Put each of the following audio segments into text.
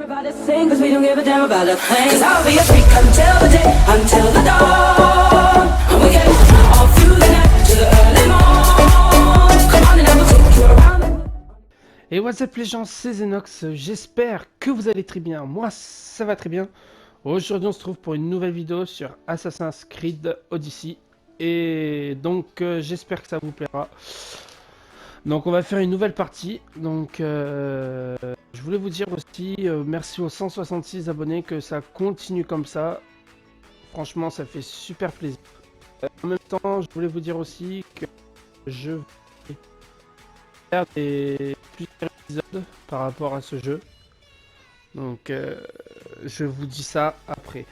Everybody sing, 'cause we don't give a damn about a thing. 'Cause I'll be a freak until the day, until the dawn. And we get all through the night to the early morn. Come on and I will take you around. Et what's up les gens, c'est Zenox, j'espère que vous allez très bien, moi ça va très bien. Aujourd'hui on se trouve pour une nouvelle vidéo sur Assassin's Creed Odyssey. Et donc j'espère que ça vous plaira. Donc on va faire une nouvelle partie. Donc je voulais vous dire aussi, merci aux 166 abonnés, que ça continue comme ça. Franchement ça fait super plaisir. En même temps je voulais vous dire aussi que je vais faire plusieurs épisodes par rapport à ce jeu. Donc je vous dis ça après.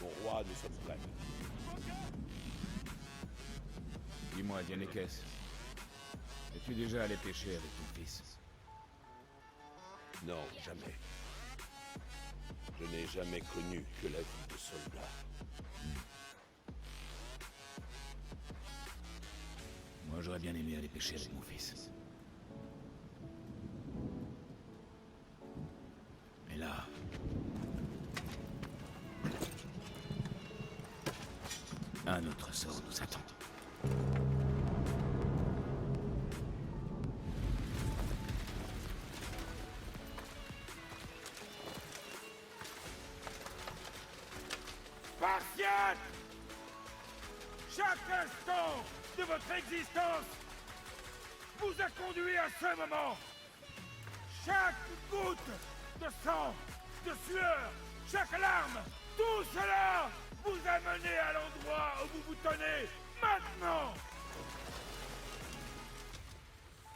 Mon roi, nous sommes prêts. Dis-moi, Dianekes, es-tu déjà allé pêcher avec ton fils? Non, jamais. Je n'ai jamais connu que la vie de soldat. Moi, j'aurais bien aimé aller pêcher avec mon fils. Mais là... un autre sort nous attend. Spartiates! Chaque instant de votre existence vous a conduit à ce moment. Chaque goutte de sang, de sueur, chaque larme, tout cela vous a mené à l'endroit où vous vous tenez maintenant.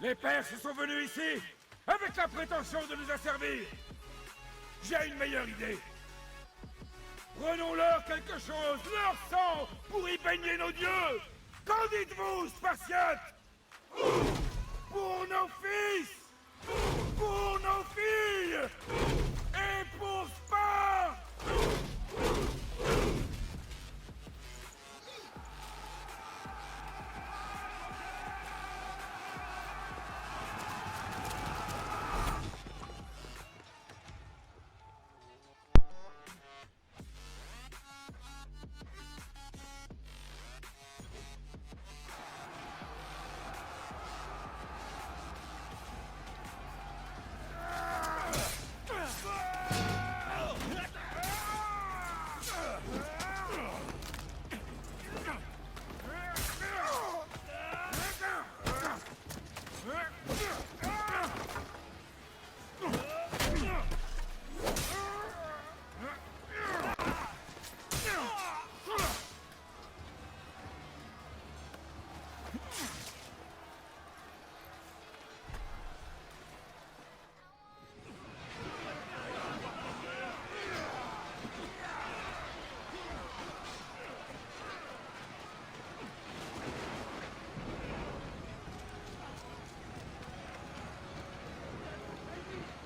Les Perses sont venus ici avec la prétention de nous asservir. J'ai une meilleure idée. Prenons-leur quelque chose, leur sang, pour y baigner nos dieux. Qu'en dites-vous, Spartiates? Pour nos fils, pour nos filles, et pour Sparte.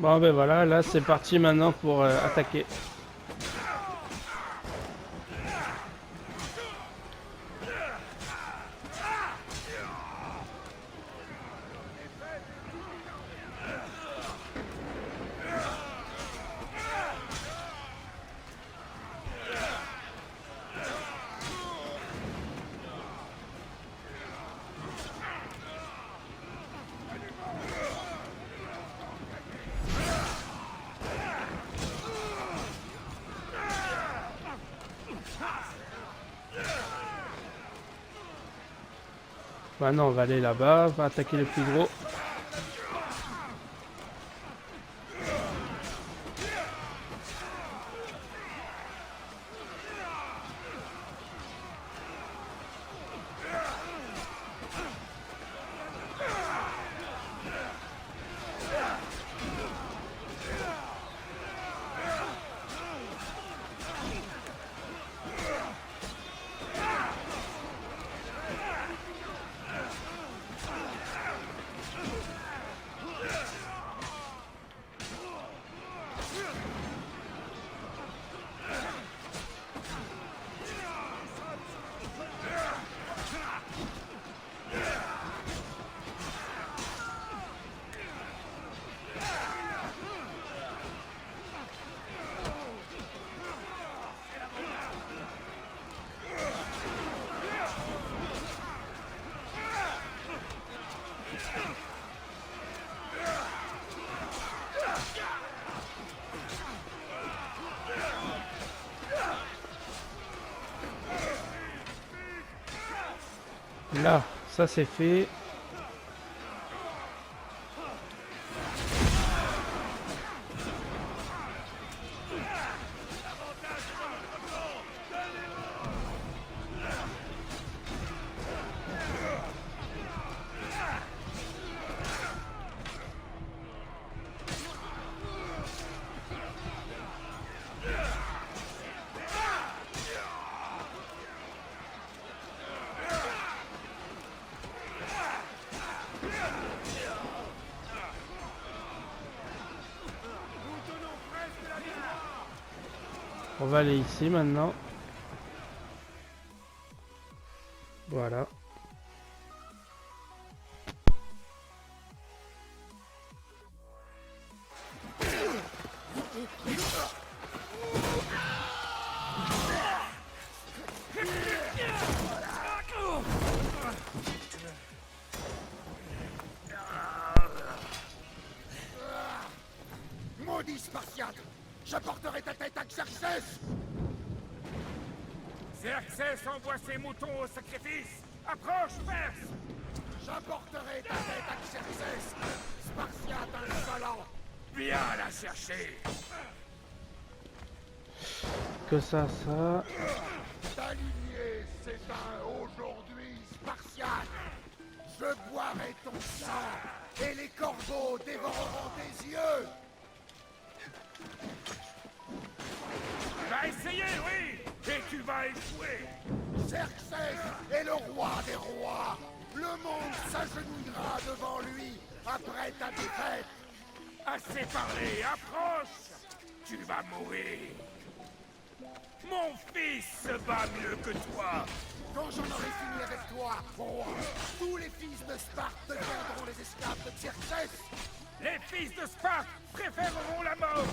Bon ben voilà, là c'est parti maintenant pour attaquer. Maintenant on va aller là-bas, on va attaquer les plus gros. Là, ça c'est fait. On va aller ici maintenant. Voilà. Maudit Spartiate! J'apporterai ta tête à Xerxès! Xerxès envoie ses moutons au sacrifice! Approche, Perse! J'apporterai ta tête à Xerxès! Spartiate insolent! Viens la chercher! Que ça. Ta lignée s'éteint aujourd'hui, Spartiate! Je boirai ton sang et les corbeaux dévoreront tes yeux! Va essayer, oui! Et tu vas échouer! Xerxès est le roi des rois! Le monde s'agenouillera devant lui après ta défaite! Assez parlé, approche! Tu vas mourir! Mon fils se bat mieux que toi! Quand j'en aurai fini avec toi, roi, tous les fils de Sparte deviendront les esclaves de Xerxès! Les fils de Sparte préféreront la mort!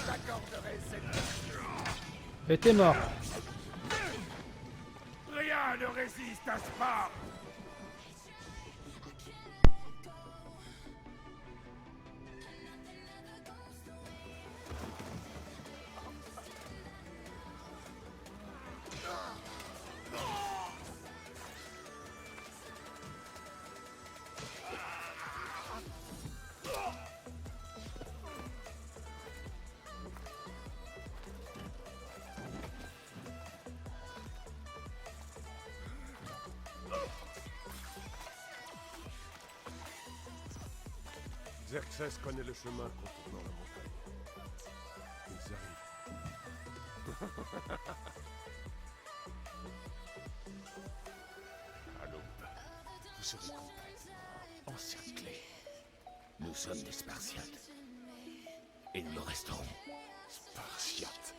J'accorderai cette... Et t'es mort. Rien ne résiste à Sparte! Xerxès connaît le chemin contournant la montagne. Ils arrivent. À l'aube, vous serez complètement encerclés. Nous sommes des Spartiates. Et nous le resterons. Spartiate.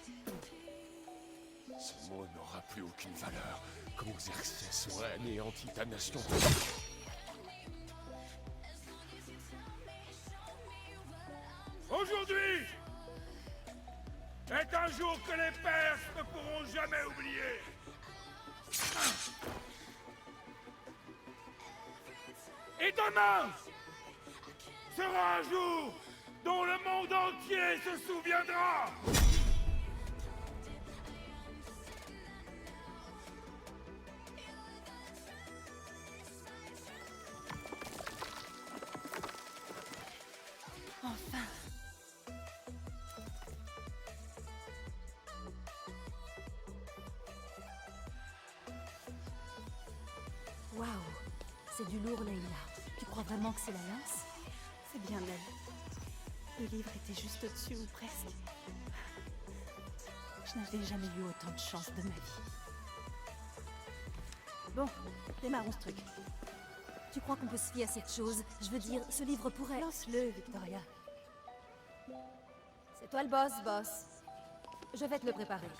Ce mot n'aura plus aucune valeur quand Xerxès aurait anéanti ta nation. Aujourd'hui est un jour que les Perses ne pourront jamais oublier. Et demain sera un jour dont le monde entier se souviendra. Enfin. Waouh, c'est du lourd, Leïla. Tu crois vraiment que c'est la lance? C'est bien elle. Le livre était juste au-dessus, ou presque. Je n'avais jamais eu autant de chance de ma vie. Bon, démarrons ce truc. Tu crois qu'on peut se fier à cette chose? Je veux dire, ce livre pourrait... Lance-le, Victoria. C'est toi le boss. Je vais te le préparer.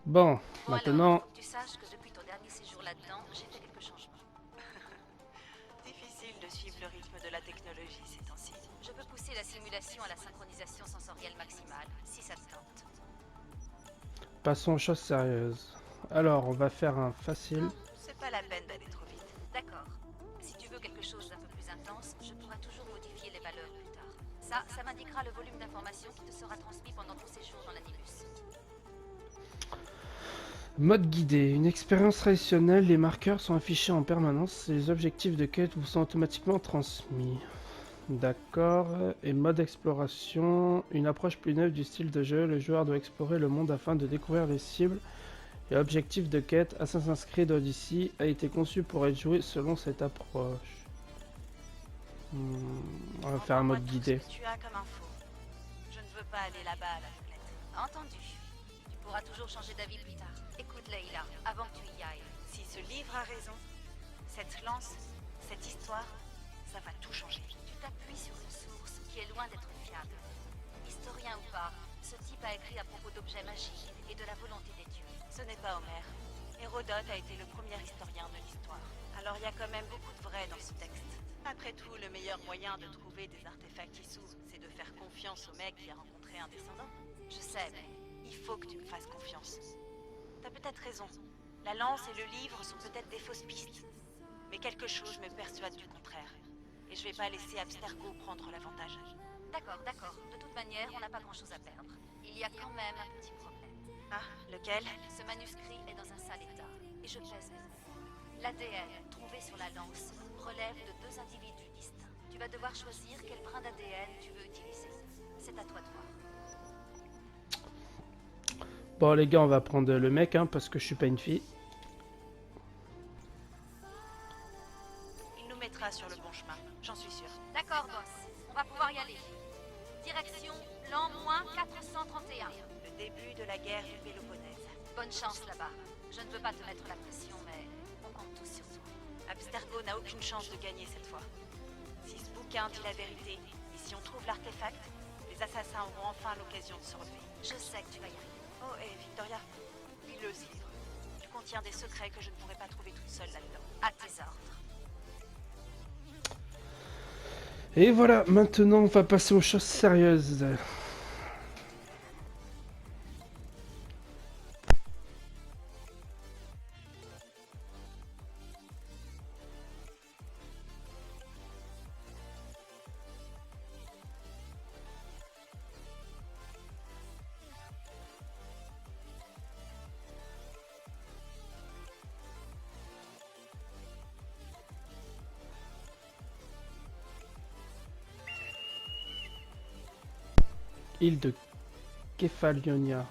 Bon, maintenant... Tu saches que depuis ton dernier séjour là-dedans, j'ai fait quelques changements. Difficile de suivre le rythme de la technologie ces temps-ci. Je peux pousser la simulation à la synchronisation sensorielle maximale, si ça te tente. Passons aux choses sérieuses. Alors, on va faire un facile. Non, c'est pas la peine d'aller trop vite. D'accord. Si tu veux quelque chose d'un peu plus intense, je pourrai toujours modifier les valeurs plus tard. Ça m'indiquera le volume d'informations qui te sera transmis pendant ton séjour dans l'animus. Mode guidé. Une expérience traditionnelle, les marqueurs sont affichés en permanence et les objectifs de quête vous sont automatiquement transmis. D'accord. Et mode exploration. Une approche plus neuve du style de jeu. Le joueur doit explorer le monde afin de découvrir les cibles. Et objectif de quête, Assassin's Creed Odyssey a été conçu pour être joué selon cette approche. On va faire un mode guidé. Tu as comme info. Je ne veux pas aller là-bas à la fenêtre. Entendu. Tu pourras toujours changer d'avis plus tard. Écoute Leila, avant que tu y ailles. Si ce livre a raison, cette lance, cette histoire, ça va tout changer. Tu t'appuies sur une source qui est loin d'être fiable. Historien ou pas, ce type a écrit à propos d'objets magiques et de la volonté des dieux. Ce n'est pas Homère. Hérodote a été le premier historien de l'histoire. Alors il y a quand même beaucoup de vrai dans ce texte. Après tout, le meilleur moyen de trouver des artefacts Issou, c'est de faire confiance au mec qui a rencontré un descendant. Je sais, mais Il faut que tu me fasses confiance. T'as peut-être raison. La lance et le livre sont peut-être des fausses pistes. Mais quelque chose me persuade du contraire. Et je vais pas laisser Abstergo prendre l'avantage. d'accord. De toute manière, on n'a pas grand-chose à perdre. Il y a quand même un petit problème. Ah, lequel? Ce manuscrit est dans un sale état, et je pèse mes mots. L'ADN trouvé sur la lance relève de 2 individus distincts. Tu vas devoir choisir quel brin d'ADN tu veux utiliser. C'est à toi de voir. Bon les gars, on va prendre le mec, hein, parce que je suis pas une fille. Il nous mettra sur le bon chemin, j'en suis sûre. D'accord, boss. On va pouvoir y aller. Direction l'an -431. Le début de la guerre du Péloponnèse. Bonne chance là-bas. Je ne veux pas te mettre la pression, mais on compte tous sur toi. Abstergo n'a aucune chance de gagner cette fois. Si ce bouquin dit la vérité, et si on trouve l'artefact, les assassins auront enfin l'occasion de se relever. Je sais que tu vas y arriver. Oh, et Victoria, lis-le ce livre. Il contient des secrets que je ne pourrais pas trouver toute seule là-dedans. À tes ordres. Et voilà, maintenant on va passer aux choses sérieuses. Île de Kefalonia.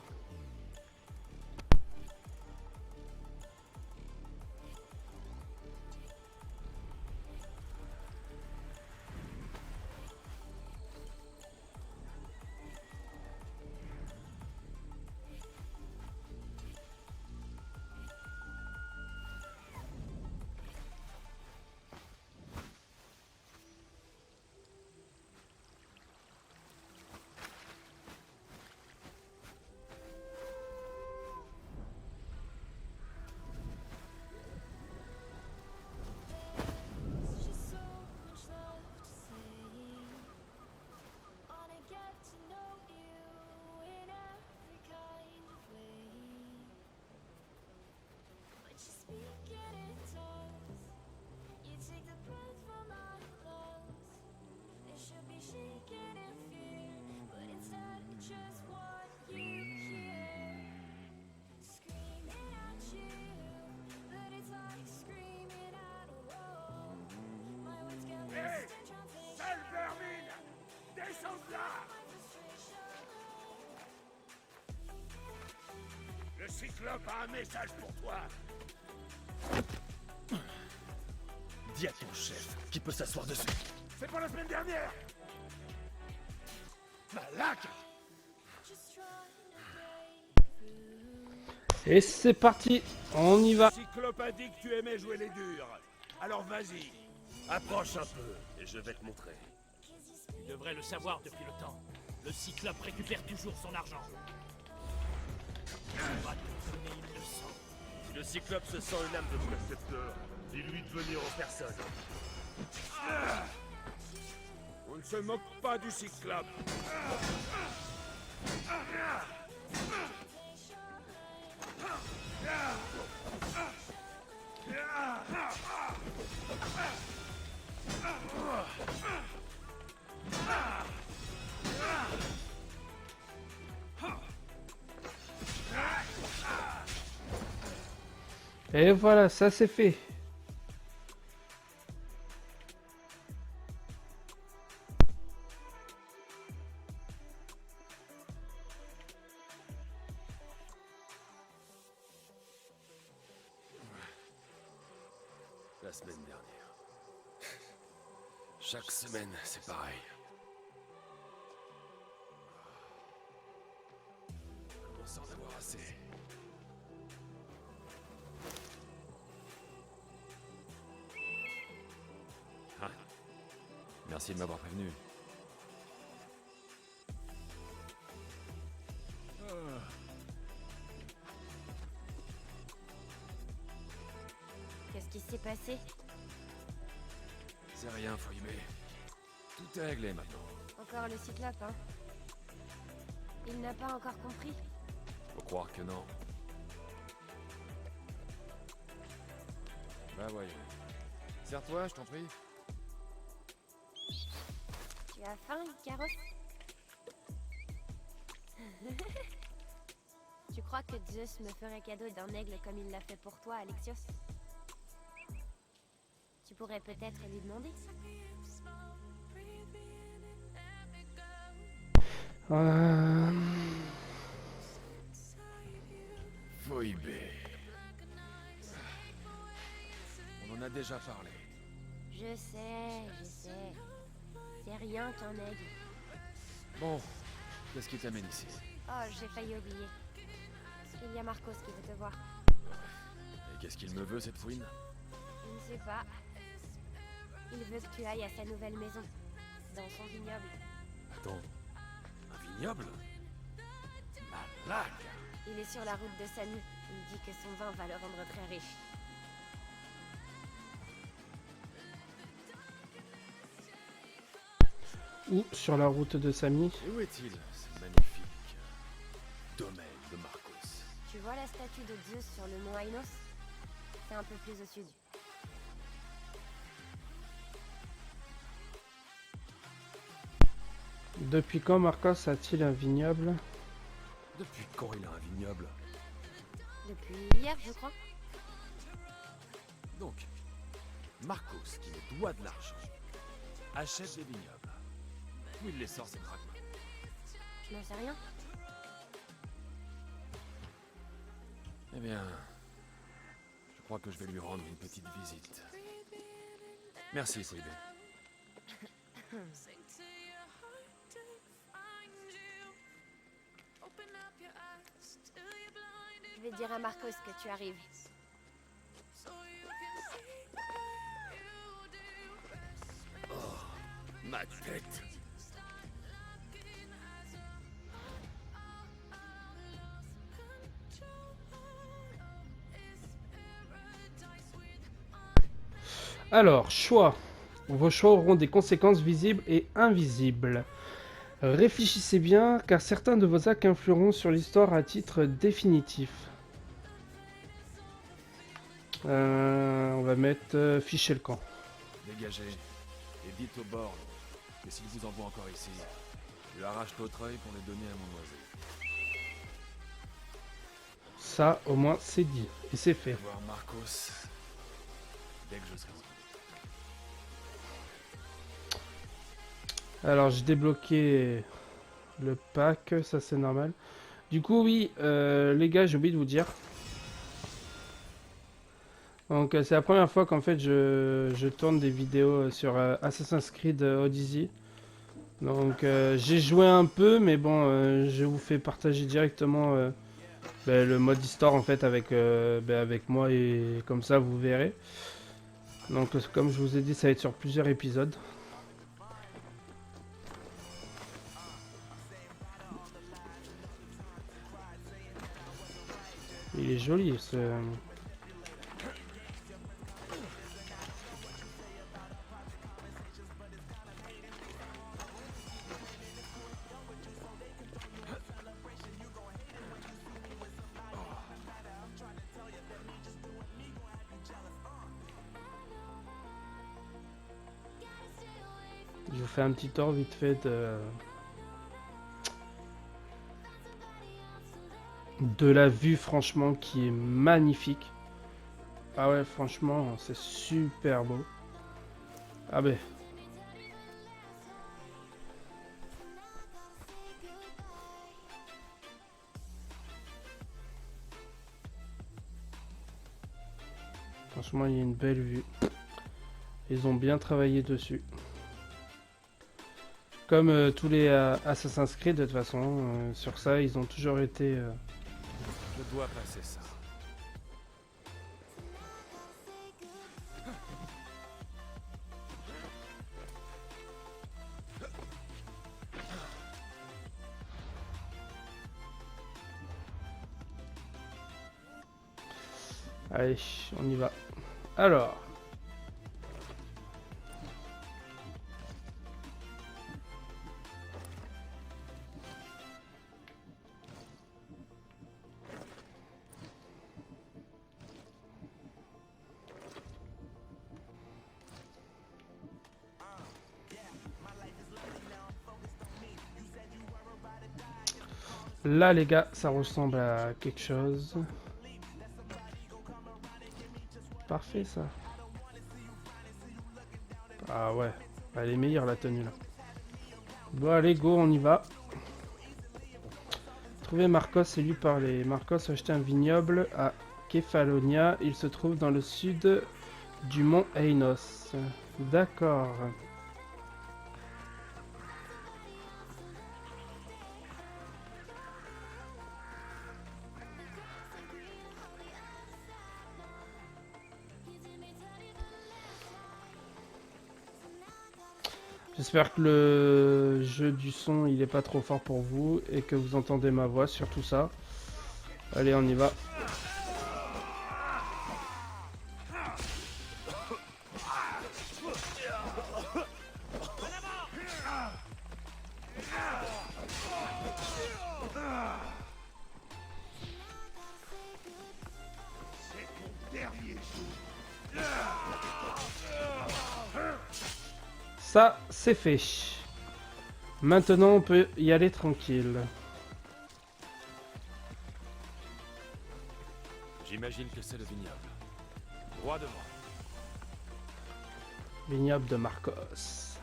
Hé! Sale vermine! Descends de là! Le cyclope a un message pour toi! Dis à ton chef qui peut s'asseoir dessus. C'est pas la semaine dernière! Malak! Et c'est parti, on y va. Le cyclope a dit que tu aimais jouer les durs. Alors vas-y, approche un peu et je vais te montrer. Tu devrais le savoir depuis le temps. Le cyclope récupère toujours son argent. On va te donner une leçon. Si le cyclope se sent une âme de précepteur, dis-lui de venir en personne. On ne se moque pas du Cyclope. Et voilà, ça c'est fait. La semaine dernière. Chaque semaine, c'est pareil. Je commence à en avoir assez. Ah. Merci de m'avoir prévenu. Qu'est-ce qui s'est passé? C'est rien, Phoebe. Tout est réglé maintenant. Encore le Cyclope, hein? Il n'a pas encore compris. Faut croire que non. Bah voyons. Serre-toi, je t'en prie. Tu as faim, Icaros? Tu crois que Zeus me ferait cadeau d'un aigle comme il l'a fait pour toi, Alexios? Tu pourrais peut-être lui demander. Phoebe. On en a déjà parlé. Je sais. C'est rien qu'un aigle. Bon, qu'est-ce qui t'amène ici? Oh, j'ai failli oublier. Il y a Marcos qui veut te voir. Et qu'est-ce qu'il me veut, cette fouine? Je ne sais pas. Il veut que tu ailles à sa nouvelle maison, dans son vignoble. Attends, un vignoble? Malade! Il est sur la route de Samy. Il dit que son vin va le rendre très riche. Ou sur la route de Samy. Et où est-il, ce magnifique domaine de Marcos? Tu vois la statue de Zeus sur le mont Ainos? C'est un peu plus au sud. Depuis quand Marcos a-t-il un vignoble? Depuis quand il a un vignoble? Depuis hier, je crois. Donc, Marcos, qui me doit de l'argent, achète des vignobles. Où il les sort, ces drachmes? Je n'en sais rien. Eh bien, je crois que je vais lui rendre une petite visite. Merci, Phoebe. Je vais dire à Marcos que tu arrives. Ma tête! Alors, choix. Vos choix auront des conséquences visibles et invisibles. Réfléchissez bien, car certains de vos actes influeront sur l'histoire à titre définitif. On va mettre ficher le camp. Dégagez, et dites au Borg que s'il vous envoie encore ici, je lui arrache l'autre œil pour le donner à mon oiseau. Ça, au moins, c'est dit. Et c'est fait. Voir Marcos dès que je serai. Alors, j'ai débloqué le pack, ça c'est normal. Du coup, oui, les gars, j'ai oublié de vous dire. Donc, c'est la première fois qu'en fait je tourne des vidéos sur Assassin's Creed Odyssey. Donc, j'ai joué un peu, mais bon, je vous fais partager directement le mode histoire en fait avec moi et comme ça vous verrez. Donc, comme je vous ai dit, ça va être sur plusieurs épisodes. Il est joli ce... vous fais un petit tour vite fait de la vue, franchement, qui est magnifique. Ah ouais, franchement, c'est super beau. Ah ben. Franchement, il y a une belle vue. Ils ont bien travaillé dessus. Comme tous les Assassin's Creed, de toute façon, sur ça, ils ont toujours été... Je dois passer ça. Allez, on y va. Alors... Là, les gars, ça ressemble à quelque chose. Parfait, ça. Ah ouais, elle est meilleure, la tenue, là. Bon, allez, go, on y va. Trouver Marcos et lui parler. Marcos a acheté un vignoble à Kefalonia. Il se trouve dans le sud du mont Einos. D'accord. J'espère que le jeu du son il est pas trop fort pour vous et que vous entendez ma voix sur tout ça. Allez, on y va. Ça, c'est fait. Maintenant, on peut y aller tranquille. J'imagine que c'est le vignoble. Droit devant. Vignoble de Marcos.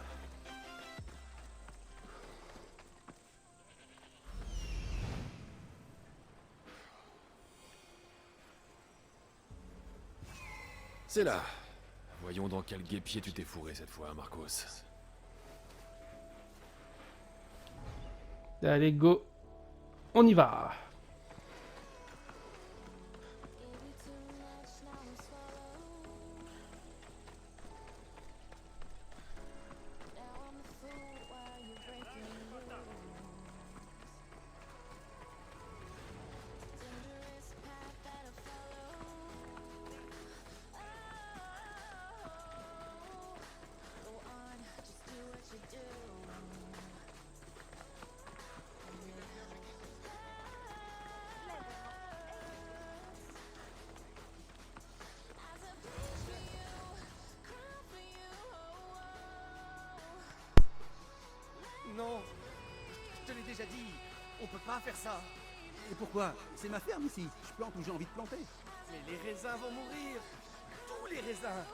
C'est là. Voyons dans quel guêpier tu t'es fourré cette fois, Marcos. Allez, go. On y va. Non, je te l'ai déjà dit, on peut pas faire ça. Et pourquoi? C'est ma ferme ici, je plante où j'ai envie de planter. Mais les raisins vont mourir, tous les raisins.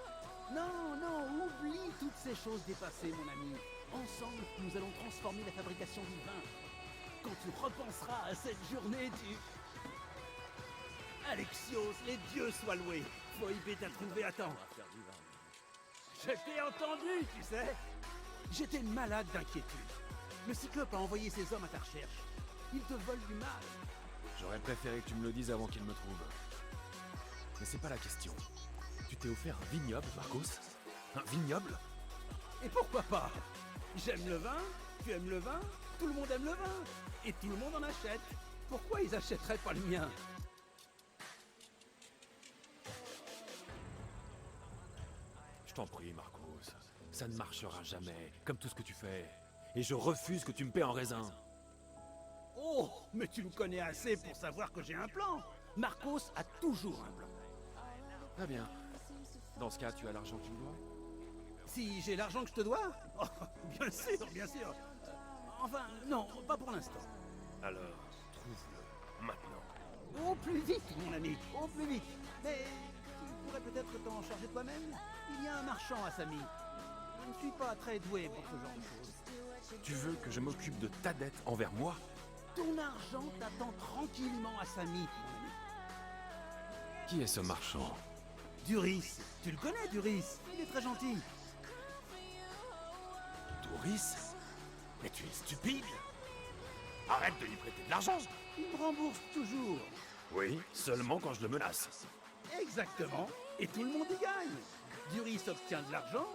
Non, non, oublie toutes ces choses dépassées, mon ami. Ensemble, nous allons transformer la fabrication du vin. Quand tu repenseras à cette journée, Alexios, les dieux soient loués. Phoebe t'a trouvé à temps. Je t'ai entendu, tu sais. J'étais malade d'inquiétude. Le Cyclope a envoyé ses hommes à ta recherche. Ils te volent du mal. J'aurais préféré que tu me le dises avant qu'il me trouve. Mais c'est pas la question. Tu t'es offert un vignoble, Marcos? Un vignoble? Et pourquoi pas? J'aime le vin, tu aimes le vin, tout le monde aime le vin. Et tout le monde en achète. Pourquoi ils achèteraient pas le mien? Je t'en prie, Marcos. Ça ne marchera jamais, comme tout ce que tu fais. Et je refuse que tu me paies en raisin. Oh, mais tu me connais assez pour savoir que j'ai un plan. Marcos a toujours un plan. Très bien. Dans ce cas, tu as l'argent que tu me dois? Si j'ai l'argent que je te dois? Oh, bien sûr, bien sûr. Enfin, non, pas pour l'instant. Alors, trouve-le, maintenant. Au plus vite, mon ami, au plus vite. Mais tu pourrais peut-être t'en charger toi-même? Il y a un marchand à Samy. Je ne suis pas très doué pour ce genre de choses. Tu veux que je m'occupe de ta dette envers moi? Ton argent t'attend tranquillement à Samy, mon ami. Qui est ce marchand? Duris. Tu le connais, Duris? Il est très gentil. Duris? Mais tu es stupide! Arrête de lui prêter de l'argent! Il me rembourse toujours. Oui, seulement quand je le menace. Exactement. Et tout le monde y gagne. Duris obtient de l'argent,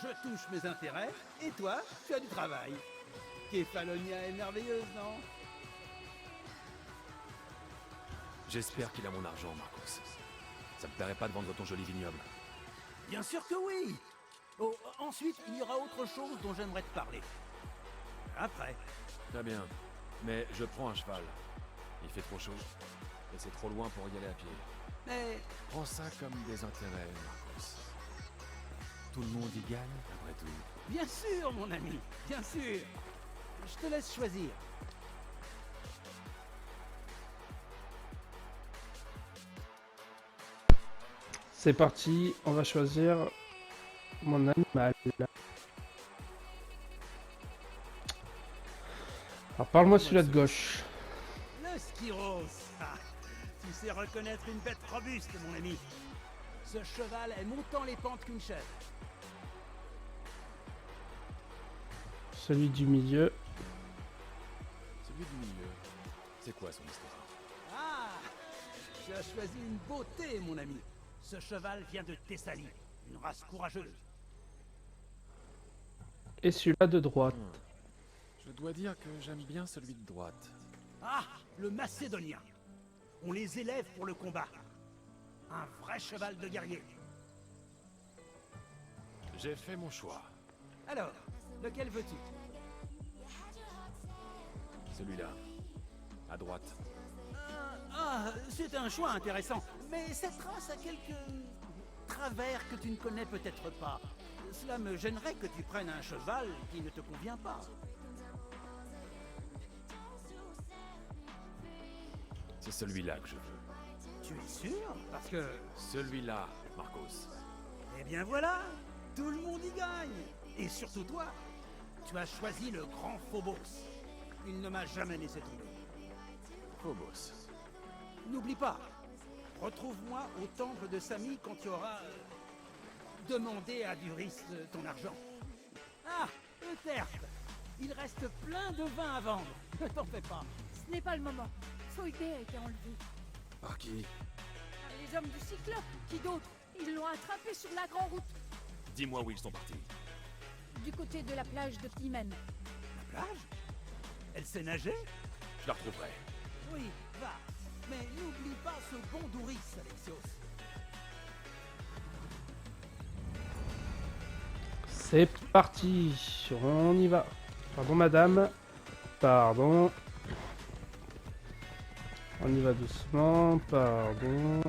je touche mes intérêts, et toi, tu as du travail. Kefalonia est merveilleuse, non? J'espère qu'il a mon argent, Marcos. Ça me plairait pas de vendre ton joli vignoble. Bien sûr que oui. Oh, ensuite, il y aura autre chose dont j'aimerais te parler. Après. Très bien. Mais je prends un cheval. Il fait trop chaud. Et c'est trop loin pour y aller à pied. Mais... Prends ça comme des intérêts, Marcos. Tout le monde y gagne, après tout. Bien sûr, mon ami. Bien sûr. Je te laisse choisir. C'est parti, on va choisir mon animal. Alors parle-moi celui-là de gauche. Le Skiros. Ah, tu sais reconnaître une bête robuste, mon ami. Ce cheval est montant les pentes qu'une chèvre. Celui du milieu. Celui du milieu. C'est quoi son histoire? Ah, tu as choisi une beauté, mon ami. Ce cheval vient de Thessalie, une race courageuse. Et celui-là de droite. Je dois dire que j'aime bien celui de droite. Ah, le Macédonien. On les élève pour le combat. Un vrai cheval de guerrier. J'ai fait mon choix. Alors, lequel veux-tu? Celui-là. À droite. C'est un choix intéressant. Mais cette race a quelques travers que tu ne connais peut-être pas. Cela me gênerait que tu prennes un cheval qui ne te convient pas. C'est celui-là que je veux. Tu es sûr? Parce que... Celui-là, Marcos. Eh bien voilà, tout le monde y gagne. Et surtout toi, tu as choisi le grand Phobos. Il ne m'a jamais laissé tomber. Phobos. N'oublie pas, retrouve-moi au temple de Samy quand tu auras demandé à Duris ton argent. Ah, Euterpe, il reste plein de vin à vendre. Ne t'en fais pas. Ce n'est pas le moment. Phoebé a été enlevé. Par qui? Les hommes du Cyclope, qui d'autre? Ils l'ont attrapé sur la grande route, Dis-moi où ils sont partis. du côté de la plage de Pimène. La plage? Elle sait nager? Je la retrouverai. Oui, va. Mais n'oublie pas ce bon Duris, Alexios. C'est parti, on y va. Pardon madame, pardon. On y va doucement, pardon.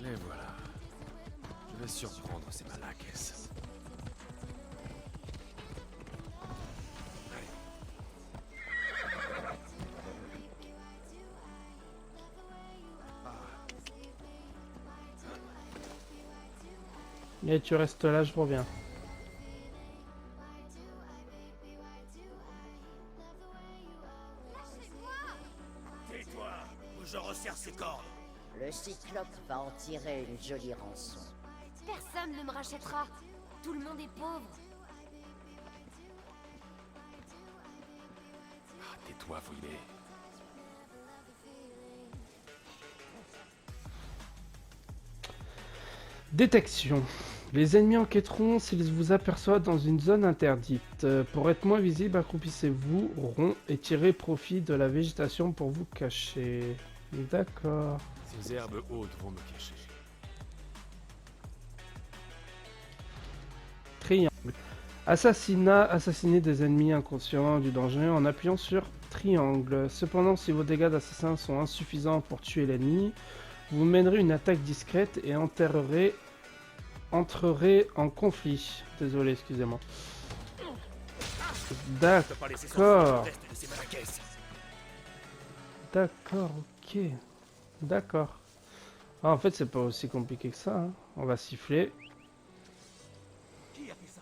Les voilà. Je vais surprendre ces malaques. Et tu restes là, je reviens. Tais-toi, ou je resserre ses cordes. Le Cyclope va en tirer une jolie rançon. Personne ne me rachètera. Tout le monde est pauvre. Tais-toi, Phoebé. Détection. Les ennemis enquêteront s'ils vous aperçoivent dans une zone interdite. Pour être moins visible, accroupissez-vous rond et tirez profit de la végétation pour vous cacher. D'accord. Ces herbes hautes vont me cacher. Triangle. Assassiner des ennemis inconscients du danger en appuyant sur triangle. Cependant, si vos dégâts d'assassin sont insuffisants pour tuer l'ennemi, vous mènerez une attaque discrète et entrerez en conflit. Désolé, excusez-moi. D'accord. D'accord, ok. D'accord. Ah, en fait, c'est pas aussi compliqué que ça. Hein. On va siffler. Qui a fait ça?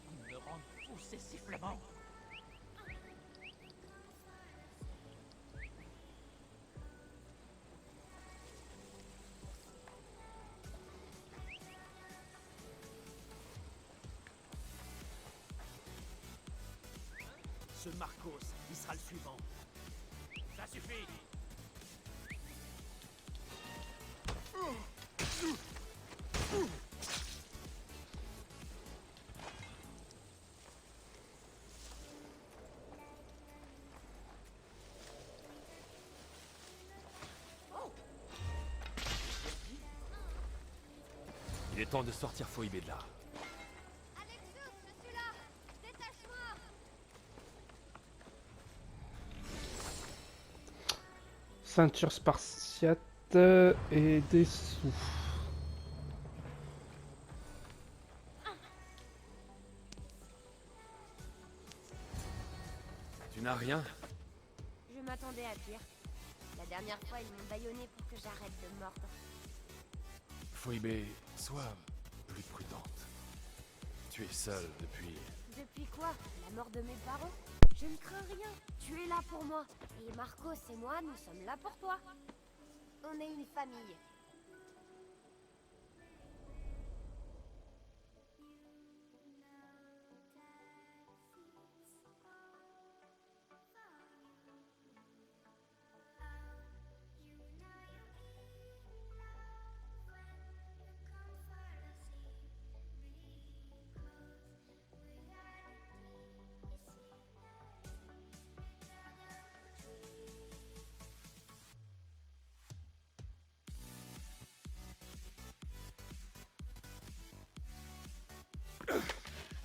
Ils me rendent fou ces sifflements. Ce Marcos, il sera le suivant. Ça suffit. Il est temps de sortir Phoebe de là. Alexios, je suis là. Détache-moi. Ceinture spartiate et des sous. Tu n'as rien? Je m'attendais à pire. La dernière fois, ils m'ont bâillonné pour que j'arrête de mordre. Phoebe, sois plus prudente. Tu es seule depuis... Depuis quoi? La mort de mes parents? Je ne crains rien. Tu es là pour moi. Et Marcos et moi, nous sommes là pour toi. On est une famille.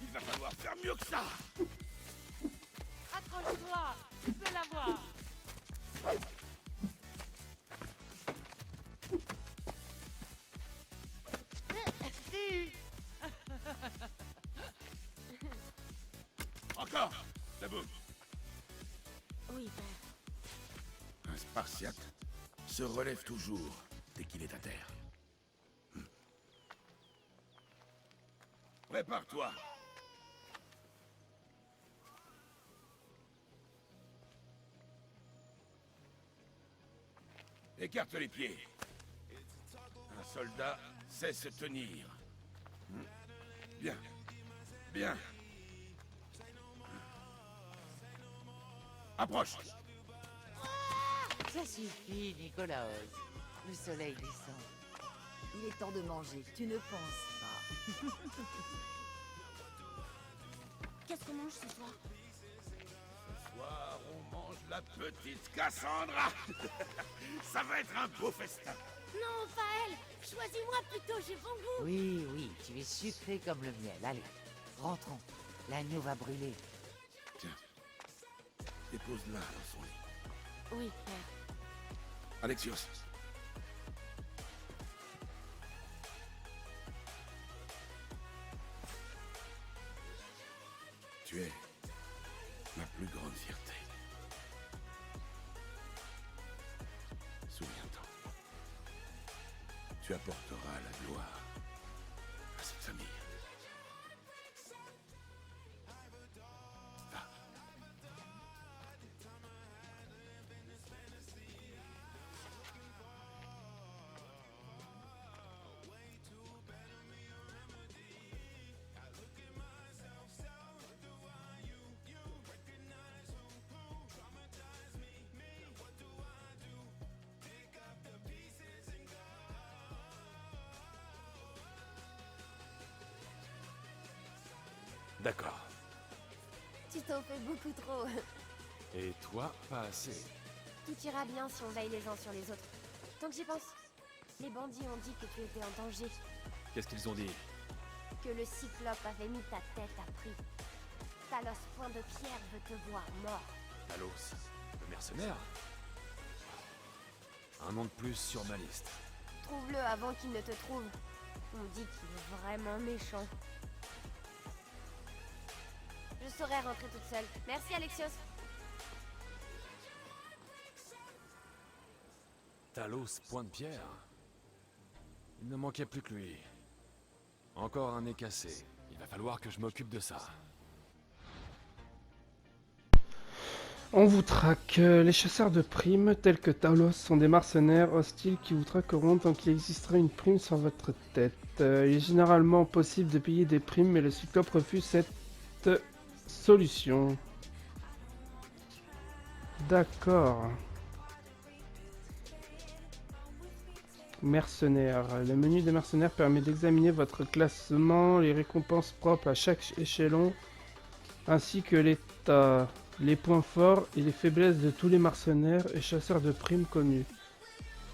Il va falloir faire mieux que ça. Accroche-toi, tu peux l'avoir. Encore. La boum. Oui, père. Un Spartiate se relève toujours dès qu'il est à terre. Prépare-toi. Écarte les pieds. Un soldat sait se tenir. Bien. Bien. Approche. Ça suffit, Nicolas. Le soleil descend. Il est temps de manger, tu ne penses pas. Qu'est-ce qu'on mange ce soir? Ce soir, on mange la petite Cassandra. Ça va être un beau festin. Non, pas elle. Choisis-moi plutôt, j'ai bon goût. Oui, oui, tu es sucré comme le miel. Allez, rentrons. L'agneau va brûler. Tiens, dépose-la dans son lit. Oui, père. Alexios. Tu es ma plus grande fierté. Souviens-t'en. Tu apporteras la gloire à cette famille. Va. D'accord. Tu t'en fais beaucoup trop. Et toi, pas assez. Tout ira bien si on veille les uns sur les autres. Tant que j'y pense, les bandits ont dit que tu étais en danger, Qu'est-ce qu'ils ont dit? que le cyclope avait mis ta tête à prix. Talos Point de Pierre veut te voir mort. Talos, le mercenaire? Un nom de plus sur ma liste. Trouve-le avant qu'il ne te trouve. On dit qu'il est vraiment méchant. Je saurais rentrer toute seule. Merci Alexios. Talos, point de pierre. Il ne manquait plus que lui. Encore un nez cassé. Il va falloir que je m'occupe de ça. On vous traque. Les chasseurs de primes, tels que Talos, sont des mercenaires hostiles qui vous traqueront tant qu'il existera une prime sur votre tête. Il est généralement possible de payer des primes, mais le Cyclope refuse cette solution. D'accord. Mercenaires. Le menu des mercenaires permet d'examiner votre classement, les récompenses propres à chaque échelon, ainsi que l'état, les points forts et les faiblesses de tous les mercenaires et chasseurs de primes connus.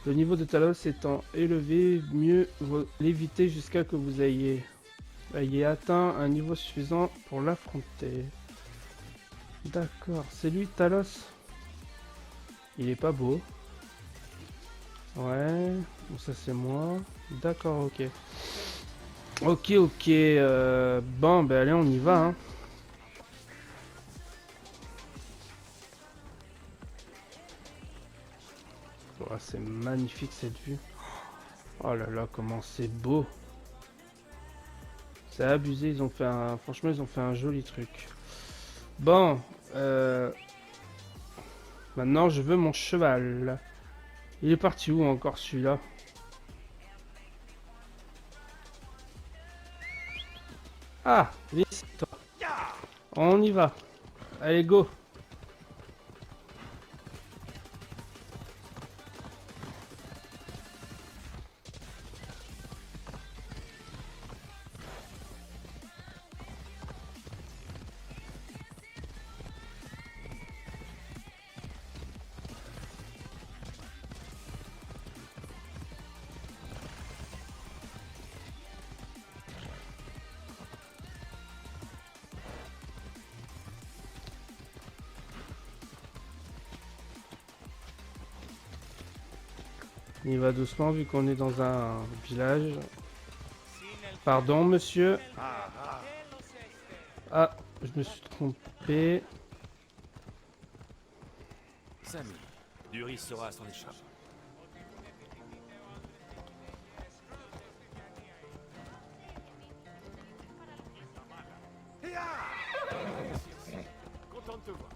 Le niveau de Talos étant élevé, mieux vaut l'éviter jusqu'à que vous ayez atteint un niveau suffisant pour l'affronter. D'accord, c'est lui Talos. Il est pas beau. Ouais, bon, ça c'est moi. D'accord, ok. Ok. Bon, ben allez, on y va. Hein. Oh, c'est magnifique cette vue. Oh là là, comment c'est beau. C'est abusé, ils ont fait un... Franchement, ils ont fait un joli truc. Bon, maintenant je veux mon cheval. Il est parti où encore celui-là? Ah, viens toi. On y va. Allez, go. On y va doucement vu qu'on est dans un village. Pardon, monsieur. Ah, je me suis trompé. Samy, Duris sera à son échappe. Content de te voir.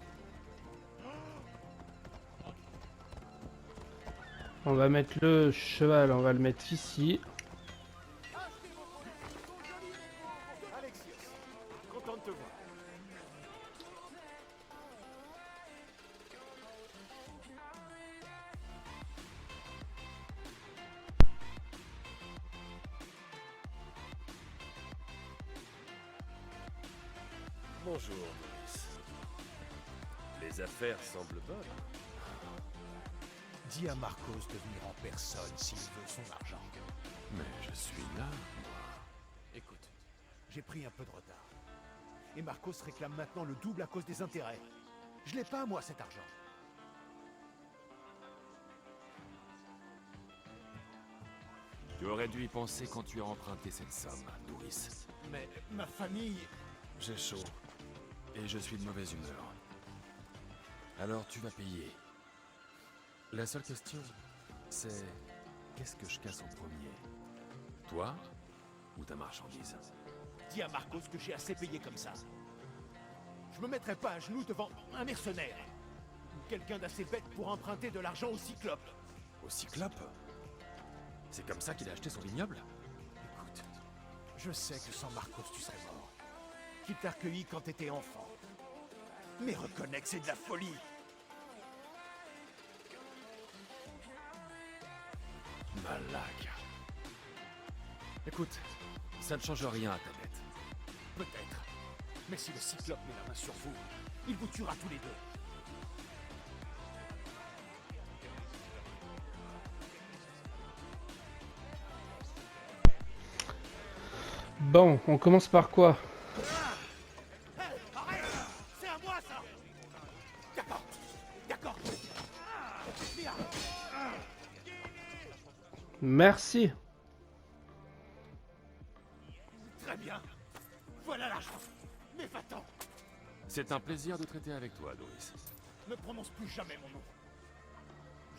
On va mettre le cheval, on va le mettre ici. Alexios, content de te voir. Bonjour, Maurice. Les affaires semblent bonnes. Dis à Marcos de venir en personne s'il veut son argent. Mais je suis là, moi. Écoute, j'ai pris un peu de retard. Et Marcos réclame maintenant le double à cause des intérêts. Je l'ai pas, moi, cet argent. Tu aurais dû y penser quand tu as emprunté cette somme, Duris. Mais ma famille... J'ai chaud. Et je suis de mauvaise humeur. Alors tu vas payer. La seule question, c'est... Qu'est-ce que je casse en premier? Toi ou ta marchandise? Dis à Marcos que j'ai assez payé comme ça. Je me mettrai pas à genoux devant un mercenaire. Ou quelqu'un d'assez bête pour emprunter de l'argent au Cyclope. Au Cyclope? C'est comme ça qu'il a acheté son vignoble? Écoute, je sais que sans Marcos tu serais mort. Qu'il t'a recueilli quand t'étais enfant. Mais reconnais que c'est de la folie. Malak. Écoute, ça ne change rien à ta dette. Peut-être. Mais si le Cyclope met la main sur vous, il vous tuera tous les deux. Bon, on commence par quoi? Arrête! C'est à moi ça! D'accord, d'accord. Viens. Merci. Très bien. Voilà l'argent. Mais va-t'en. C'est un plaisir de traiter avec toi, Louis. Ne prononce plus jamais mon nom.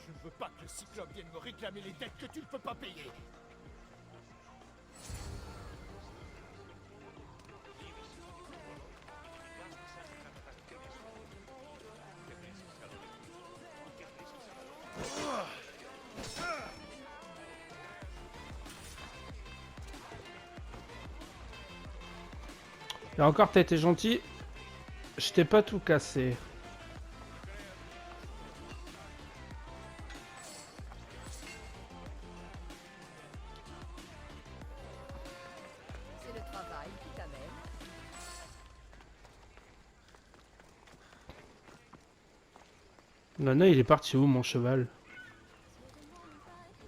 Je ne veux pas que le Cyclope vienne me réclamer les dettes que tu ne peux pas payer. Et encore, t'as été gentil. Je t'ai pas tout cassé. C'est le travail qui t'amène. Nana, il est parti où, mon cheval?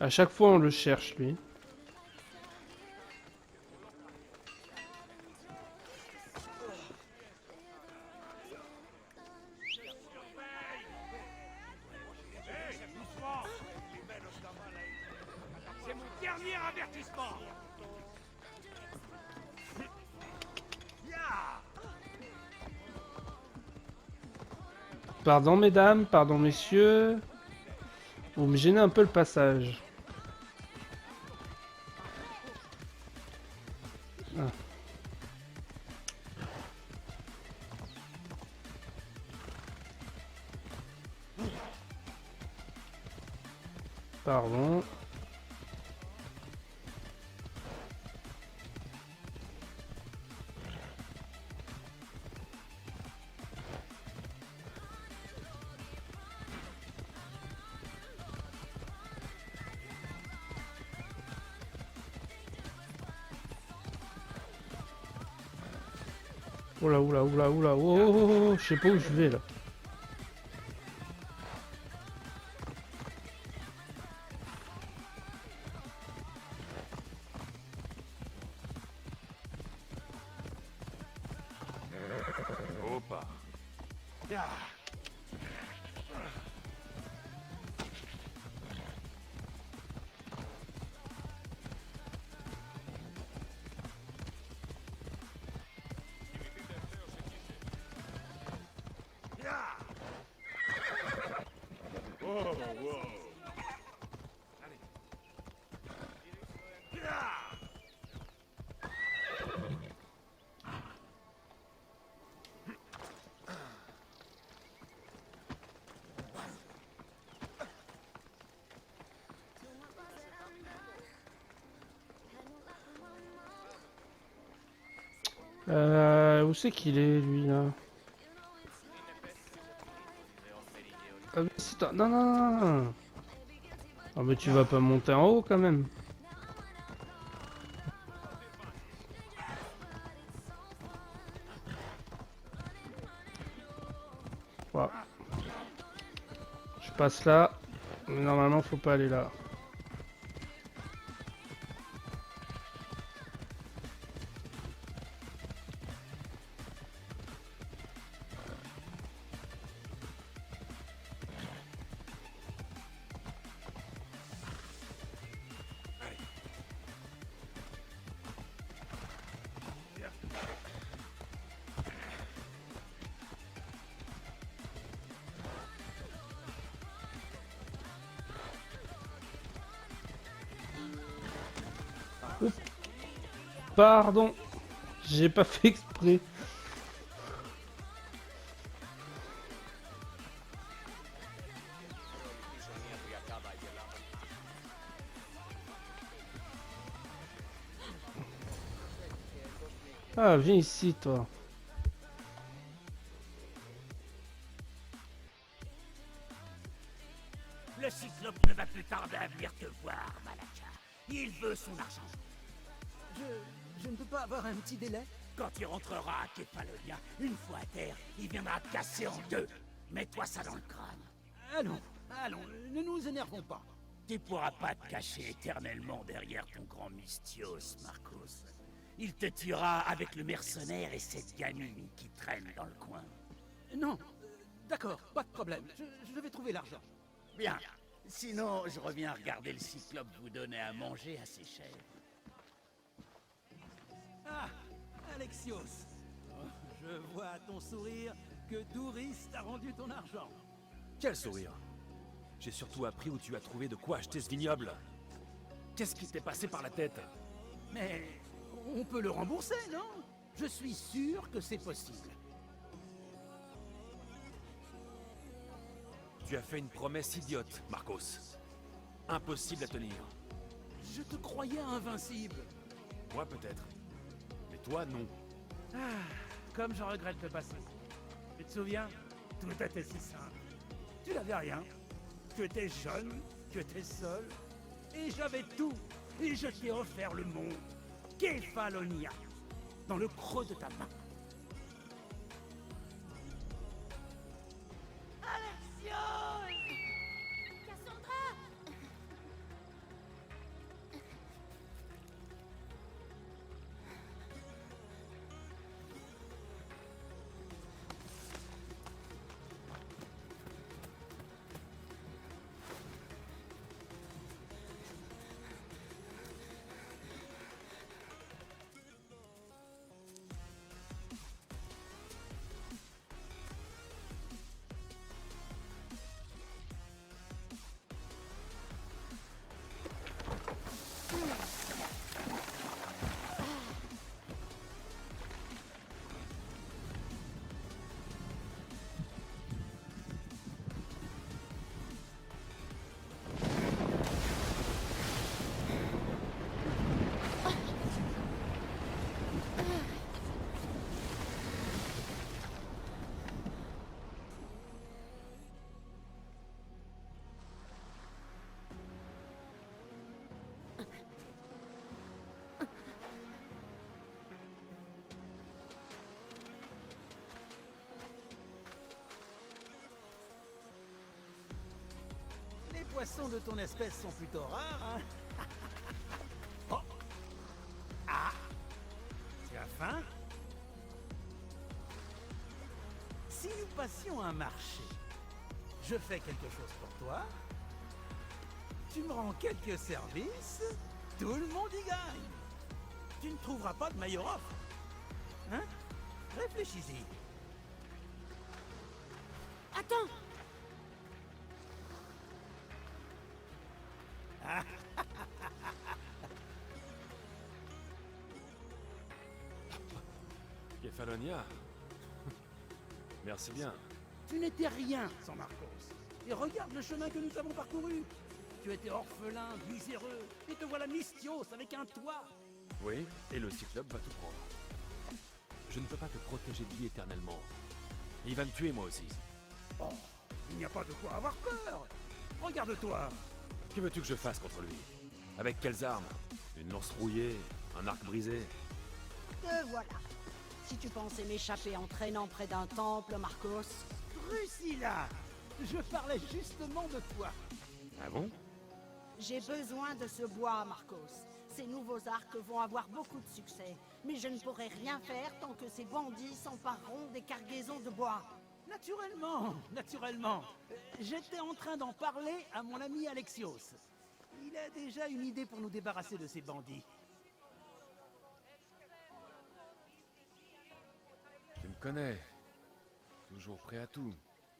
À chaque fois, on le cherche, lui. C'est mon dernier avertissement. Pardon, mesdames, pardon, messieurs. Vous me gênez un peu le passage. Ah. Pardon. Oula, oula, oula, oula, oh, oh, oh, oh, je sais pas où je vais là. Opa. Oh, wow. Où c'est qu'il est, lui, là? Ah, mais c'est toi. Non, non, non, non. Ah, mais tu vas pas monter en haut, quand même. Voilà. Je passe là. Mais normalement, faut pas aller là. Oups. Pardon, j'ai pas fait exprès. Ah, viens ici, toi. Le Cyclope ne va plus tarder à venir te voir, Malaka. Il veut son argent. Je ne peux pas avoir un petit délai? Quand il rentrera à Kefalonia, une fois à terre, il viendra te casser en deux. Mets-toi ça dans le crâne. Allons, ne nous énervons pas. Tu pourras pas te cacher éternellement derrière ton grand Mystios, Marcos. Il te tuera avec le mercenaire et cette gamine qui traîne dans le coin. Non, d'accord, pas de problème. Je vais trouver l'argent. Bien. Sinon, je reviens regarder le cyclope vous donner à manger à ses chèvres. Ah, Alexios. Oh, je vois à ton sourire que Douris t'a rendu ton argent. Quel sourire! J'ai surtout appris où tu as trouvé de quoi acheter ce vignoble. Qu'est-ce qui t'est passé par la tête? Mais on peut le rembourser, non? Je suis sûr que c'est possible. Tu as fait une promesse idiote, Marcos. Impossible à tenir. Je te croyais invincible. Moi peut-être. Mais toi, non. Comme je regrette le passé. Tu te souviens? Tout était si simple. Tu n'avais rien. Tu étais jeune, tu étais seul. Et j'avais tout. Et je t'ai offert le monde. Kefalonia. Dans le creux de ta main. Cassandra! Les poissons de ton espèce sont plutôt rares, hein? Oh. Ah! Tu as faim? Si nous passions un marché, je fais quelque chose pour toi, tu me rends quelques services, tout le monde y gagne. Tu ne trouveras pas de meilleure offre. Hein? Réfléchis-y. Attends! Kefalonia. Merci bien. Tu n'étais rien sans Marcos. Et regarde le chemin que nous avons parcouru. Tu étais orphelin, miséreux, et te voilà Mystios avec un toit. Oui, et le cyclope va tout prendre. Je ne peux pas te protéger de lui éternellement. Il va me tuer moi aussi. Oh, il n'y a pas de quoi avoir peur. Regarde-toi. Que veux-tu que je fasse contre lui? Avec quelles armes? Une lance rouillée? Un arc brisé? Te voilà. Si tu pensais m'échapper en traînant près d'un temple, Marcos... Drusilla, je parlais justement de toi. Ah bon? J'ai besoin de ce bois, Marcos. Ces nouveaux arcs vont avoir beaucoup de succès. Mais je ne pourrai rien faire tant que ces bandits s'empareront des cargaisons de bois. Naturellement, naturellement. J'étais en train d'en parler à mon ami Alexios. Il a déjà une idée pour nous débarrasser de ces bandits. Tu me connais. Toujours prêt à tout.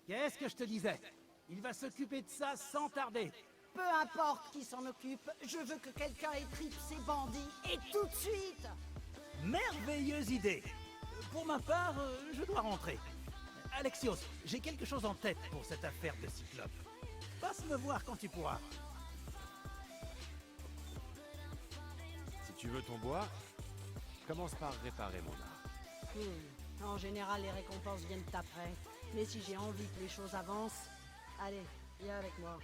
Qu'est-ce que je te disais? Il va s'occuper de ça sans tarder. Peu importe qui s'en occupe, je veux que quelqu'un étripe ces bandits, et tout de suite! Merveilleuse idée. Pour ma part, je dois rentrer. Alexios, j'ai quelque chose en tête pour cette affaire de Cyclope. Passe me voir quand tu pourras. Si tu veux ton bois, commence par réparer mon art. En général, les récompenses viennent après. Mais si j'ai envie que les choses avancent... Allez, viens avec moi.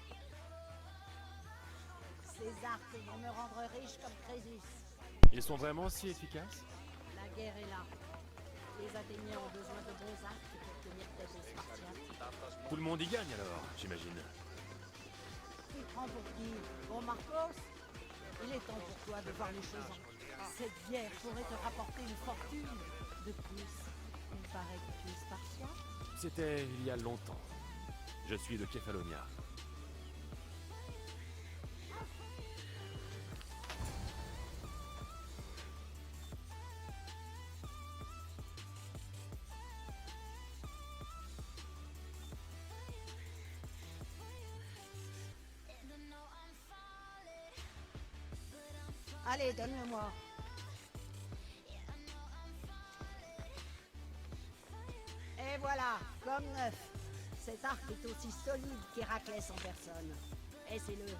Ces arcs vont me rendre riche comme Crésus. Ils sont vraiment si efficaces? La guerre est là. Les Athéniens ont besoin de bons arcs pour tenir tête aux Spartiates. Tout le monde y gagne alors, j'imagine. Tu te prends pour qui? Bon, Marcos? Il est temps pour toi de voir les choses en... Cette bière pourrait te rapporter une fortune. De plus, il paraît que tu es Spartiate. C'était il y a longtemps. Je suis de Kefalonia. Allez, donne-le-moi. Et voilà, comme neuf. Cet arc est aussi solide qu'Héraclès en personne. Essaie-le.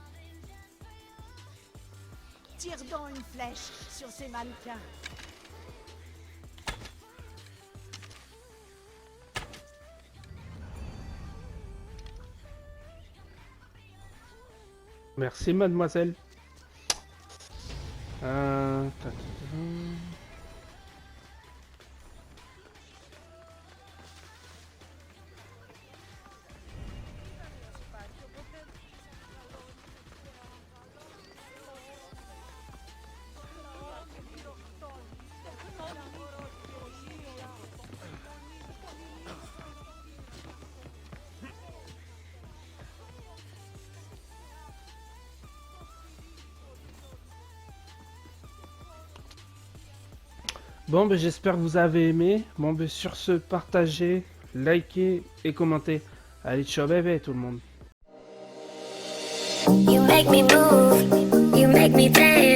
Tire donc une flèche sur ces mannequins. Merci, mademoiselle. Bon, ben, j'espère que vous avez aimé. Bon, ben, sur ce, partagez, likez et commentez. Allez, ciao bébé tout le monde. You make me move, you make me dance.